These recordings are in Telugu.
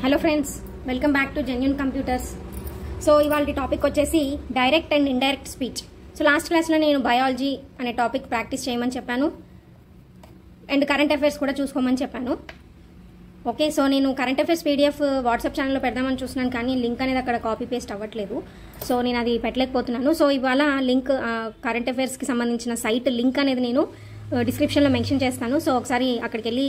Hello friends, welcome back to genuine computers. So ఇవాళ టాపిక్ వచ్చేసి direct and indirect speech. So last క్లాస్లో నేను బయాలజీ అనే టాపిక్ ప్రాక్టీస్ చేయమని చెప్పాను అండ్ కరెంట్ అఫైర్స్ కూడా చూసుకోమని చెప్పాను. ఓకే, సో నేను కరెంట్ అఫైర్స్ పీడిఎఫ్ వాట్సాప్ ఛానల్లో పెడదామని చూస్తున్నాను, కానీ లింక్ అనేది అక్కడ కాపీ పేస్ట్ అవ్వట్లేదు. సో నేను అది పెట్టలేకపోతున్నాను. సో ఇవాళ లింక్ కరెంట్ అఫైర్స్కి సంబంధించిన సైట్ లింక్ అనేది నేను డిస్క్రిప్షన్లో మెన్షన్ చేస్తాను. సో ఒకసారి అక్కడికి వెళ్ళి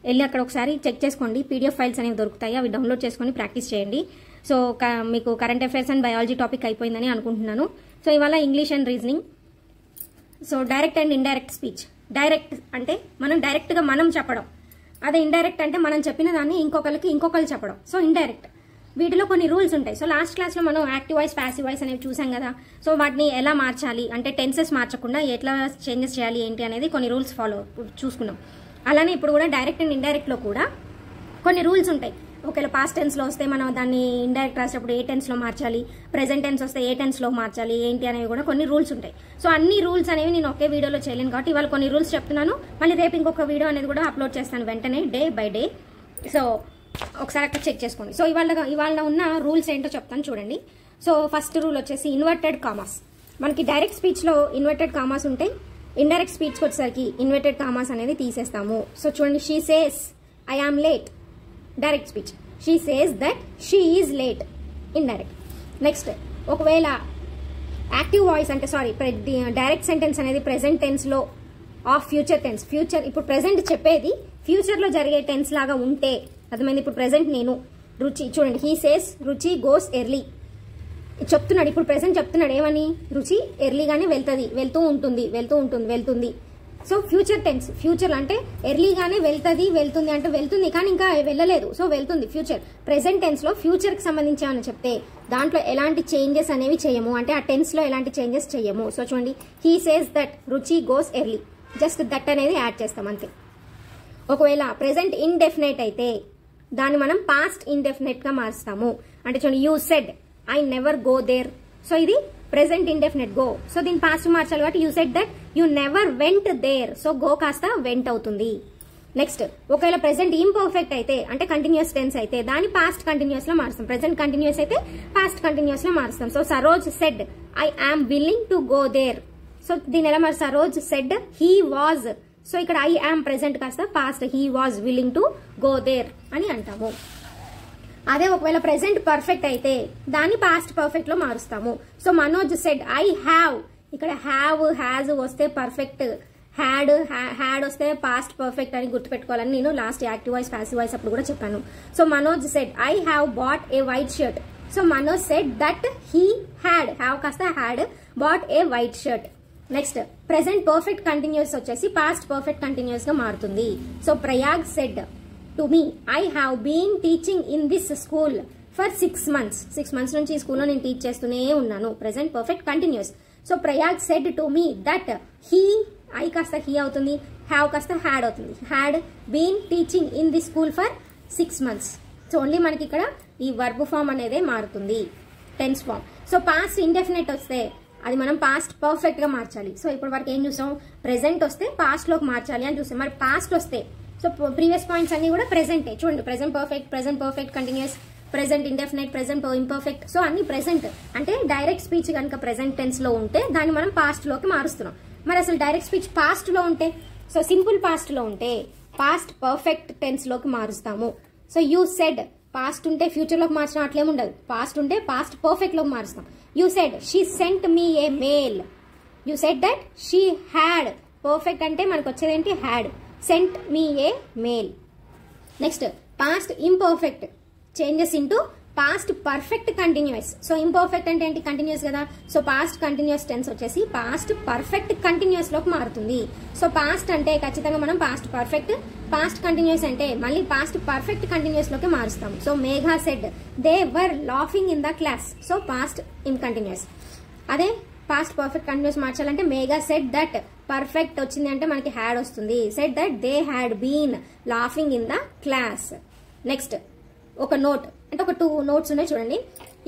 వెళ్ళి అక్కడ ఒకసారి చెక్ చేసుకోండి. పీడిఎఫ్ ఫైల్స్ అనేవి దొరుకుతాయి, అవి డౌన్లోడ్ చేసుకొని ప్రాక్టీస్ చేయండి. సో మీకు current affairs and biology topic అయిపోయిందని అనుకుంటున్నాను. సో ఇవాళ English and reasoning. So direct and indirect speech. Direct అంటే మనం డైరెక్ట్గా మనం చెప్పడం, అదే ఇండైరెక్ట్ అంటే మనం చెప్పిన దాన్ని ఇంకొకరు చెప్పడం. సో ఇండైరెక్ట్ వీటిలో కొన్ని రూల్స్ ఉంటాయి. సో లాస్ట్ క్లాస్లో మనం యాక్టివ్ వాయిస్, ప్యాసివ్ వాయిస్ అనేవి చూసాం కదా. సో వాటిని ఎలా మార్చాలి అంటే టెన్సెస్ మార్చకుండా ఎట్లా చేంజెస్ చేయాలి ఏంటి అనేది కొన్ని రూల్స్ చూసుకున్నాం. అలానే ఇప్పుడు కూడా డైరెక్ట్ అండ్ ఇండైరెక్ట్లో కూడా కొన్ని రూల్స్ ఉంటాయి. ఒకవేళ పాస్ట్ టెన్స్లో వస్తే మనం దాన్ని ఇండైరెక్ట్ రాసేటప్పుడు ఏ టెన్స్లో మార్చాలి, ప్రెజెంట్ టెన్స్ వస్తే ఏ టెన్స్లో మార్చాలి ఏంటి అనేవి కూడా కొన్ని రూల్స్ ఉంటాయి. సో అన్ని రూల్స్ అనేవి నేను ఒకే వీడియోలో చేయలేను కాబట్టి ఇవాళ కొన్ని రూల్స్ చెప్తున్నాను. మళ్ళీ రేపు ఇంకొక వీడియో అనేది కూడా అప్లోడ్ చేస్తాను వెంటనే, డే బై డే. సో ఒకసారి అక్కడ చెక్ చేసుకోండి. సో ఇవాళ ఉన్న రూల్స్ ఏంటో చెప్తాను చూడండి. సో ఫస్ట్ రూల్ వచ్చేసి ఇన్వర్టెడ్ కామాస్. మనకి డైరెక్ట్ స్పీచ్లో ఇన్వర్టెడ్ కామాస్ ఉంటాయి, ఇండైరెక్ట్ స్పీచ్కి వచ్చేసరికి ఇన్వర్టెడ్ కామాస్ అనేది తీసేస్తాము. సో చూడండి, she says I am late, direct speech. She says that she is late, indirect. Next, ఒకవేళ యాక్టివ్ వాయిస్ అంటే డైరెక్ట్ సెంటెన్స్ అనేది ప్రెసెంట్ టెన్స్లో ఆఫ్ ఫ్యూచర్ టెన్స్, ఇప్పుడు ప్రెసెంట్ చెప్పేది ఫ్యూచర్లో జరిగే టెన్స్ లాగా ఉంటే, అర్థమైంది. ఇప్పుడు ప్రెసెంట్ నేను రుచి, చూడండి, హీ సేస్ రుచి గోస్ ఎర్లీ చెప్తున్నాడు. ఇప్పుడు ప్రెసెంట్ చెప్తున్నాడు ఏమని, రుచి ఎర్లీగానే వెళ్తుంది. సో ఫ్యూచర్ టెన్స్, ఫ్యూచర్ అంటే ఎర్లీగానే వెళ్తుంది అంటే వెళ్తుంది కానీ ఇంకా వెళ్ళలేదు, సో వెళ్తుంది ఫ్యూచర్. ప్రెసెంట్ టెన్స్ లో ఫ్యూచర్ కి సంబంధించి ఏమని చెప్తే దాంట్లో ఎలాంటి చేంజెస్ అనేవి చేయము, అంటే ఆ టెన్స్ లో ఎలాంటి చేంజెస్ చేయము. సో చూడండి, హీ సేస్ దట్ రుచి గోస్ ఎర్లీ, జస్ట్ దట్ అనేది యాడ్ చేస్తాం అంతే. ఒకవేళ ప్రెసెంట్ ఇండెఫినెట్ అయితే దాన్ని మనం పాస్ట్ ఇండెఫినెట్ గా మారుస్తాము. అంటే చూడండి, you said I never go there. So ఇది ప్రెసెంట్ ఇండెఫినెట్ గో, సో దీన్ని పాస్ట్ మార్చాలి కాబట్టి you said that you never went there. So go కాస్త వెంట్ అవుతుంది. నెక్స్ట్, ఒకవేళ ప్రెసెంట్ ఇంపర్ఫెక్ట్ అయితే అంటే కంటిన్యూస్ టెన్స్ అయితే దాన్ని పాస్ట్ కంటిన్యూస్ లో మారుస్తాం. ప్రెసెంట్ కంటిన్యూస్ అయితే పాస్ట్ కంటిన్యూస్ లో మారుస్తాం. So Saroj said I am willing to go there. So దీని ఎలా మరి, Saroj said he was, so ఇక్కడ ఐ ఆమ్ ప్రెసెంట్ కాస్త past he was willing to go there అని అంటాము. అదే ఒకవేళ ప్రెసెంట్ పర్ఫెక్ట్ అయితే దాన్ని పాస్ట్ పర్ఫెక్ట్ లో మారుస్తాము. So Manoj said I have, ఇక్కడ హ్యావ్ హ్యాజ్ వస్తే పర్ఫెక్ట్, హ్యాడ్ వస్తే పాస్ట్ పర్ఫెక్ట్ అని గుర్తుపెట్టుకోవాలని నేను last active voice, passive voice అప్పుడు కూడా చెప్పాను. So Manoj said I have bought a white shirt. So Manoj said that he have కాస్త had bought a white shirt. Next, present perfect continuous వచ్చేసి పాస్ట్ పర్ఫెక్ట్ కంటిన్యూస్ గా మారుతుంది. So Prayag said to me I have been teaching in this school for 6 months. 6 months నుంచి ఈ స్కూల్లో నేను టీచ్ చేస్తూనే ఉన్నాను. Present perfect continuous. So Prayag said to me that he, I కాస్త హీ అవుతుంది, హ్యావ్ కాస్త హ్యాడ్ అవుతుంది. Had been teaching in the school for 6 months. So only మనకి ఇక్కడ ఈ వర్బ్ ఫామ్ అనేది మారుతుంది, tense form. So past indefinite వస్తే అది మనం పాస్ట్ పర్ఫెక్ట్ గా మార్చాలి. సో ఇప్పటి వరకు ఏం చూసాం, ప్రెసెంట్ వస్తే పాస్ట్ లోకి మార్చాలి అని చూసాం. మరి పాస్ట్ వస్తే, సో ప్రీవియస్ పాయింట్స్ అన్ని కూడా ప్రెసెంటే. చూడండి, present perfect continuous, present indefinite, present imperfect. So అన్ని ప్రెసెంట్. అంటే డైరెక్ట్ స్పీచ్ కనుక ప్రెసెంట్ టెన్స్ లో ఉంటే దాన్ని మనం పాస్ట్ లోకి మారుస్తున్నాం. మరి అసలు డైరెక్ట్ స్పీచ్ పాస్ట్ లో ఉంటే, సో సింపుల్ పాస్ట్ లో ఉంటే పాస్ట్ పర్ఫెక్ట్ టెన్స్ లోకి మారుస్తాము. సో యూ సెడ్, పాస్ట్ ఉంటే ఫ్యూచర్ లోకి మార్చడం అట్లేముండదు, పాస్ట్ ఉంటే పాస్ట్ పర్ఫెక్ట్ లోకి మారుస్తాం. You said she sent me a mail. You said that she had, perfect అంటే మనకు వచ్చేది ఏంటి, had. Sent me a mail. Next, past imperfect changes into past perfect continuous. So imperfect అంటే ఏంటి, కంటిన్యూస్ కదా. సో పాస్ట్ కంటిన్యూస్ టెన్స్ వచ్చేసి పాస్ట్ పర్ఫెక్ట్ కంటిన్యూస్ లోకి మారుతుంది. సో పాస్ట్ అంటే ఖచ్చితంగా మనం పాస్ట్ పర్ఫెక్ట్, పాస్ట్ కంటిన్యూస్ అంటే మళ్ళీ పాస్ట్ పర్ఫెక్ట్ కంటిన్యూస్ లోకి మారుస్తాం. So Megha said they were laughing in the class. So past in continuous. అదే పాస్ట్ పర్ఫెక్ట్ కంటిన్యూస్ మార్చాలంటే మేఘా సెడ్ దట్, పర్ఫెక్ట్ వచ్చింది అంటే మనకి హ్యాడ్ వస్తుంది. Said that they had been laughing in the class. Next, ఒక నోట్ అంటే ఒక 2 notes ఉన్నాయి చూడండి.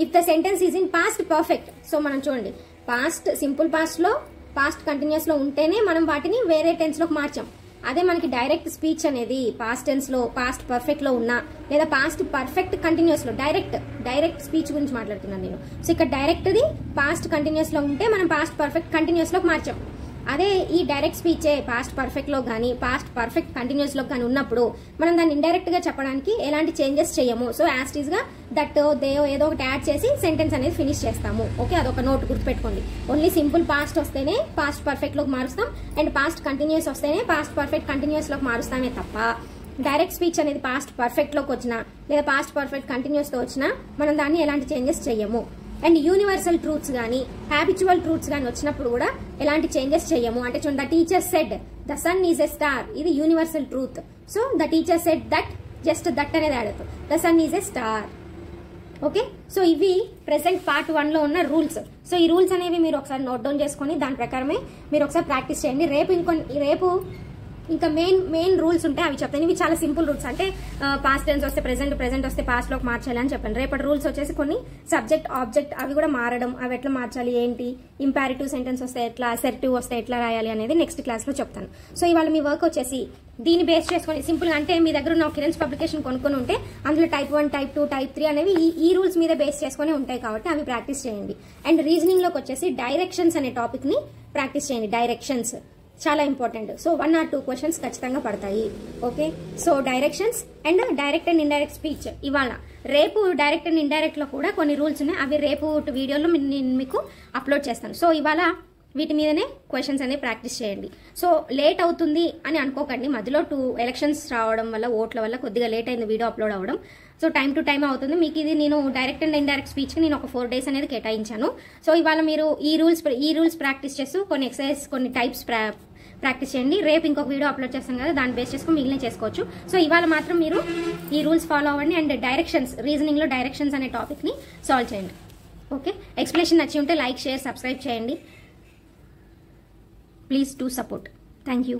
If the sentence is in past perfect, so మనం చూడండి పాస్ట్ సింపుల్ పాస్ట్ లో పాస్ట్ కంటిన్యూస్ లో ఉంటేనే మనం వాటిని వేరే టెన్స్ లోకి మార్చాం. అదే మనకి డైరెక్ట్ స్పీచ్ అనేది పాస్ట్ టెన్స్ లో, పాస్ట్ పర్ఫెక్ట్ లో ఉన్నా, లేదా పాస్ట్ పర్ఫెక్ట్ కంటిన్యూస్ లో, డైరెక్ట్ స్పీచ్ గురించి మాట్లాడుతున్నాను నేను. సో ఇక్కడ డైరెక్ట్ ది పాస్ట్ కంటిన్యూస్ లో ఉంటే మనం పాస్ట్ పర్ఫెక్ట్ కంటిన్యూస్ లోకి మార్చాం. అదే ఈ డైరెక్ట్ స్పీచే పాస్ట్ పర్ఫెక్ట్ లో కానీ పాస్ట్ పర్ఫెక్ట్ కంటిన్యూస్ లో కానీ ఉన్నప్పుడు మనం దాన్ని ఇండైరెక్ట్ గా చెప్పడానికి ఎలాంటి చేంజెస్ చేయము. సో యాస్టీస్ గా దట్ దే ఏదో ఒకటి యాడ్ చేసి సెంటెన్స్ అనేది ఫినిష్ చేస్తాము. ఓకే, అదొక నోట్ గుర్తుపెట్టుకోండి. ఓన్లీ సింపుల్ పాస్ట్ వస్తేనే పాస్ట్ పర్ఫెక్ట్ లోకి మారుస్తాం, అండ్ పాస్ట్ కంటిన్యూస్ వస్తేనే పాస్ట్ పర్ఫెక్ట్ కంటిన్యూస్ లోకి మారుస్తామే తప్ప డైరెక్ట్ స్పీచ్ అనేది పాస్ట్ పర్ఫెక్ట్ లోకి వచ్చినా లేదా పాస్ట్ పర్ఫెక్ట్ కంటిన్యూస్ తో వచ్చినా మనం దాన్ని ఎలాంటి చేంజెస్ చేయము. అండ్ యూనివర్సల్ ట్రూత్స్ కానీ హ్యాబిచువల్ ట్రూత్స్ కానీ వచ్చినప్పుడు కూడా ఎలాంటి చేంజెస్ చేయము. అంటే చూడండి, the teacher said the sun is a star, ఇది universal truth. So the teacher said that, just that అనేది యాడ్ అవుతుంది, the sun is a star. Okay, so ఇవి ప్రెసెంట్ పార్ట్ 1 లో ఉన్న రూల్స్. సో ఈ రూల్స్ అనేవి మీరు ఒకసారి నోట్ డౌన్ చేసుకొని దాని ప్రకారమే మీరు ఒకసారి ప్రాక్టీస్ చేయండి. రేపు ఇంకా మెయిన్ రూల్స్ ఉంటాయి, అవి చెప్తాను. ఇవి చాలా సింపుల్ రూల్స్, అంటే పాస్ట్ టెన్స్ వస్తే ప్రెసెంట్ వస్తే పాస్ట్ లోకి మార్చాలి అని చెప్పాను. రేపటి రూల్స్ వచ్చేసి కొన్ని సబ్జెక్ట్, ఆబ్జెక్ట్ అవి కూడా మారడం, అవి ఎట్లా మార్చాలి ఏంటి, ఇంపారిటివ్ సెంటెన్స్ వస్తే ఎట్లా, అసర్టివ్ వస్తే ఎట్లా రాయాలి అనేది నెక్స్ట్ క్లాస్ లో చెప్తాను. సో ఇవాళ మీ వర్క్ వచ్చేసి దీన్ని బేస్ చేసుకొని సింపుల్ గా, అంటే మీ దగ్గర ఉన్న కిరణ్స్ పబ్లికేషన్ కొనుక్కొని ఉంటే అందులో టైప్ 1, టైప్ 2, టైప్ 3 అనేవి ఈ రూల్స్ మీద బేస్ చేసుకుని ఉంటాయి కాబట్టి అవి ప్రాక్టీస్ చేయండి. అండ్ రీజనింగ్ లోకి వచ్చేసి డైరెక్షన్స్ అనే టాపిక్ ని ప్రాక్టీస్ చేయండి. డైరెక్షన్స్ చాలా ఇంపార్టెంట్. సో 1 or 2 క్వశ్చన్స్ ఖచ్చితంగా పడతాయి. Okay, so directions and direct and indirect speech ఇవాళ. రేపు డైరెక్ట్ అండ్ ఇండైరెక్ట్ లో కూడా కొన్ని రూల్స్ ఉన్నాయి, అవి రేపు వీడియోలో నేను మీకు అప్లోడ్ చేస్తాను. సో ఇవాళ వీటి మీదనే క్వశ్చన్స్ అనేవి ప్రాక్టీస్ చేయండి. సో లేట్ అవుతుంది అని అనుకోకండి, మధ్యలో 2 ఎలక్షన్స్ రావడం వల్ల, ఓట్ల వల్ల కొద్దిగా లేట్ అయింది వీడియో అప్లోడ్ అవ్వడం. సో టైం టు టైం అవుతుంది. మీకు ఇది నేను డైరెక్ట్ అండ్ ఇండైరెక్ట్ స్పీచ్ కి నేను ఒక 4 days అనేది కేటాయించాను. సో ఇవాళ మీరు ఈ రూల్స్ ప్రాక్టీస్ చేస్తూ కొన్ని ఎక్సర్సైజ్, కొన్ని టైప్స్ ప్రాక్టీస్ చేయండి. రేపు ఇంకొక వీడియో అప్లోడ్ చేస్తాం కదా, దాన్ని బేస్ చేసుకుని మిగిలిన చేసుకోవచ్చు. సో ఇవాళ మాత్రం మీరు ఈ రూల్స్ ఫాలో అవ్వండి అండ్ డైరెక్షన్స్, రీజనింగ్ లో డైరెక్షన్స్ అనే టాపిక్ ని సాల్వ్ చేయండి. ఓకే, ఎక్స్ప్లెనేషన్ నచ్చి ఉంటే లైక్, షేర్, సబ్స్క్రైబ్ చేయండి. Please do support. Thank you.